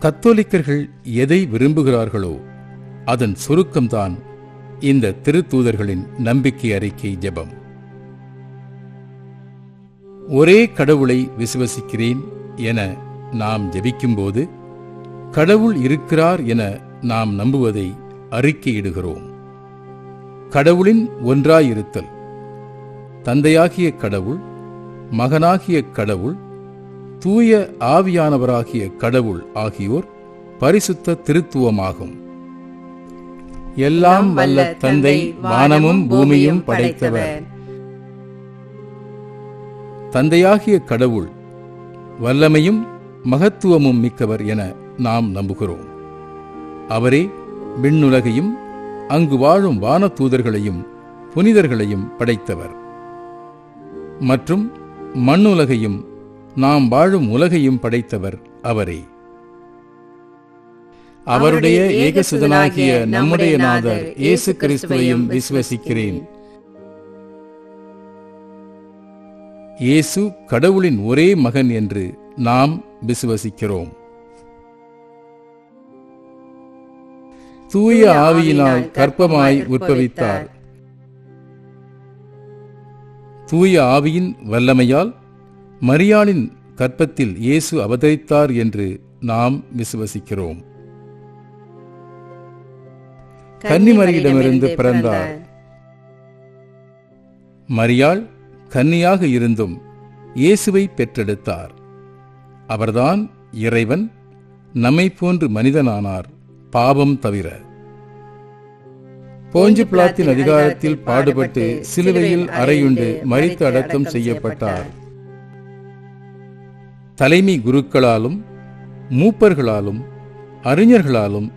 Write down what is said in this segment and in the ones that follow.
கத்தோலிக்கர்கள் எதை விரும்புகிறார்களோ அதன் சுருக்கம்தான் இந்த திருத்தூதர்களின் நம்பிக்கை அறிக்கை ஜெபம். ஒரே கடவுளை விசுவசிக்கிறேன் என நாம் ஜெபிக்கும்போது கடவுள் இருக்கிறார் என நாம் நம்புவதை அறிக்கையிடுகிறோம். கடவுளின் ஒன்றாயிருத்தல், தந்தையாகிய கடவுள், மகனாகிய கடவுள், தூய ஆவியானவராகிய கடவுள் ஆகியோர் பரிசுத்த திருத்துவமாகும். எல்லாம் வல்ல தந்தை வானமும் பூமியும் படைத்தவர். தந்தையாகிய கடவுள் வல்லமையும் மகத்துவமும் மிக்கவர் என நாம் நம்புகிறோம். அவரே விண்ணுலகையும் அங்கு வாழும் வானதூதர்களையும் புனிதர்களையும் படைத்தவர் மற்றும் மண்ணுலகையும் நாம் வாழும் உலகையும் படைத்தவர் அவரே. அவருடைய ஏகசுதனாகிய நம்முடைய நாதர் இயேசு கிறிஸ்துவையும் விசுவசிக்கிறேன். இயேசு கடவுளின் ஒரே மகன் என்று நாம் விசுவசிக்கிறோம். தூய ஆவியினால் கர்ப்பமாய் உற்பவித்தார். தூய ஆவியின் வல்லமையால் மரியாளின் கர்ப்பத்தில் இயேசு அவதரித்தார் என்று நாம் விசுவசிக்கிறோம். கன்னிமரியிடமிருந்து பிறந்தார். மரியாள் கன்னியாக இருந்தும் இயேசுவை பெற்றெடுத்தார். அவர்தான் இறைவன், நம்மை போன்று மனிதனானார், பாவம் தவிர. போஞ்சு பிலாத்தின் அதிகாரத்தில் பாடுபட்டு சிலுவையில் அறையுண்டு மரித்து அடக்கம் செய்யப்பட்டார். தலைமை குருக்களாலும் மூப்பர்களாலும் அறிஞர்களாலும்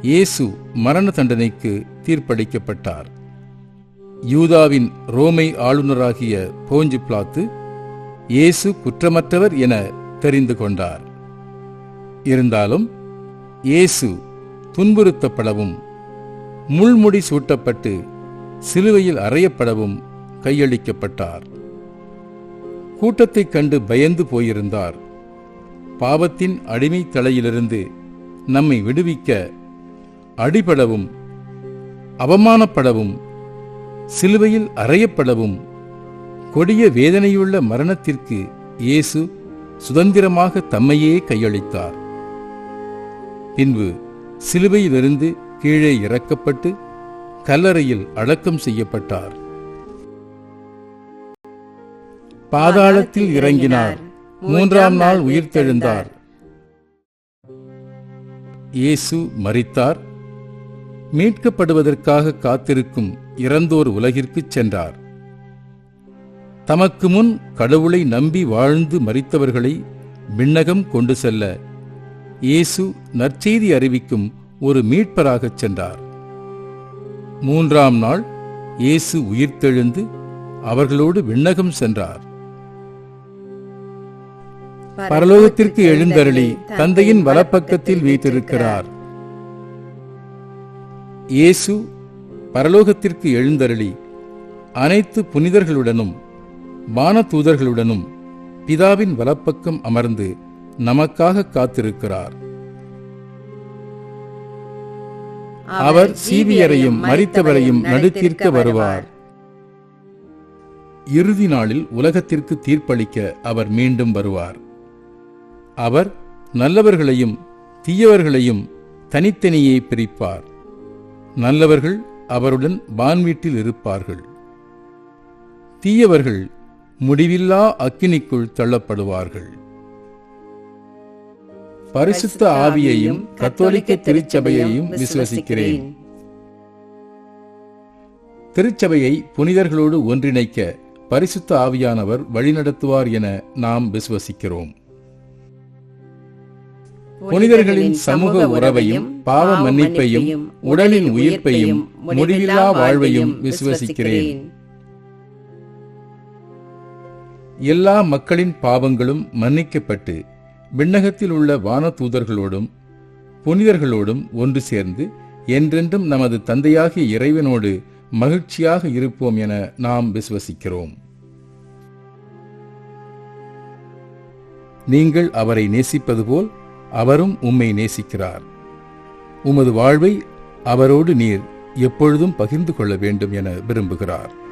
இயேசு மரண தண்டனைக்கு தீர்ப்பளிக்கப்பட்டார். யூதாவின் ரோமை ஆளுநராகிய போஞ்சு பிலாத்து இயேசு குற்றமற்றவர் என தெரிந்து கொண்டார். இருந்தாலும் இயேசு துன்புறுத்தப்படவும் முள்முடி சூட்டப்பட்டு சிலுவையில் அறையப்படவும் கையளிக்கப்பட்டார். கூட்டத்தைக் கண்டு பயந்து போயிருந்தார். பாவத்தின் அடிமை தலையிலிருந்து நம்மை விடுவிக்க அடிபடவும் அவமானப்படவும் சிலுவையில் அறையப்படவும் கொடிய வேதனையுள்ள மரணத்திற்கு இயேசு சுதந்திரமாக தம்மையே கையளித்தார். பின்பு சிலுவையிலிருந்து கீழே இறக்கப்பட்டு கல்லறையில் அடக்கம் செய்யப்பட்டார். பாதாளத்தில் இறங்கினார். 3ஆம் நாள் உயிர்த்தெழுந்தார். இயேசு மரித்தார். மீட்கப்படுவதற்காக காத்திருக்கும் இறந்தோர் உலகிற்குச் சென்றார். தமக்கு முன் கடவுளை நம்பி வாழ்ந்து மரித்தவர்களை விண்ணகம் கொண்டு செல்ல இயேசு நற்செய்தி அறிவிக்கும் ஒரு மீட்பராகச் சென்றார். 3ஆம் நாள் இயேசு உயிர்த்தெழுந்து அவர்களோடு விண்ணகம் சென்றார். பரலோகத்திற்கு எழுந்தருளி தந்தையின் வலப்பக்கத்தில் வீற்றிருக்கிறார். இயேசு பரலோகத்திற்கு எழுந்தருளி அனைத்து புனிதர்களுடனும் வானதூதர்களுடனும் பிதாவின் வலப்பக்கம் அமர்ந்து நமக்காக காத்திருக்கிறார். அவர் சீவியரையும் மரித்தவரையும் நடுத்தீர்க்க வருவார். இறுதி நாளில் உலகத்திற்கு தீர்ப்பளிக்க அவர் மீண்டும் வருவார். அவர் நல்லவர்களையும் தீயவர்களையும் தனித்தனியே பிரிப்பார். நல்லவர்கள் அவருடன் வான்வீட்டில் இருப்பார்கள். தீயவர்கள் முடிவில்லா அக்கினிக்குள் தள்ளப்படுவார்கள். பரிசுத்த ஆவியையும் கத்தோலிக்க திருச்சபையையும் விசுவசிக்கிறேன். திருச்சபையை புனிதர்களோடு ஒன்றிணைக்க பரிசுத்த ஆவியானவர் வழிநடத்துவார் என நாம் விசுவசிக்கிறோம். புனிதர்களின் சமூக உறவையும் பாவ மன்னிப்பையும் உடலின் உயிர்ப்பையும் முடிவில்லா வாழ்வையும் விசுவசிக்கிறேன். எல்லா மக்களின் பாவங்களும் மன்னிக்கப்பட்டு விண்ணகத்தில் உள்ள வானதூதர்களோடும் புனிதர்களோடும் ஒன்று சேர்ந்து என்றென்றும் நமது தந்தையாகிய இறைவனோடு மகிழ்ச்சியாக இருப்போம் என நாம் விசுவசிக்கிறோம். நீங்கள் அவரை நேசிப்பது போல் அவரும் உம்மை நேசிக்கிறார். உமது வாழ்வை அவரோடு நீர் எப்பொழுதும் பகிர்ந்து கொள்ள வேண்டும் என விரும்புகிறார்.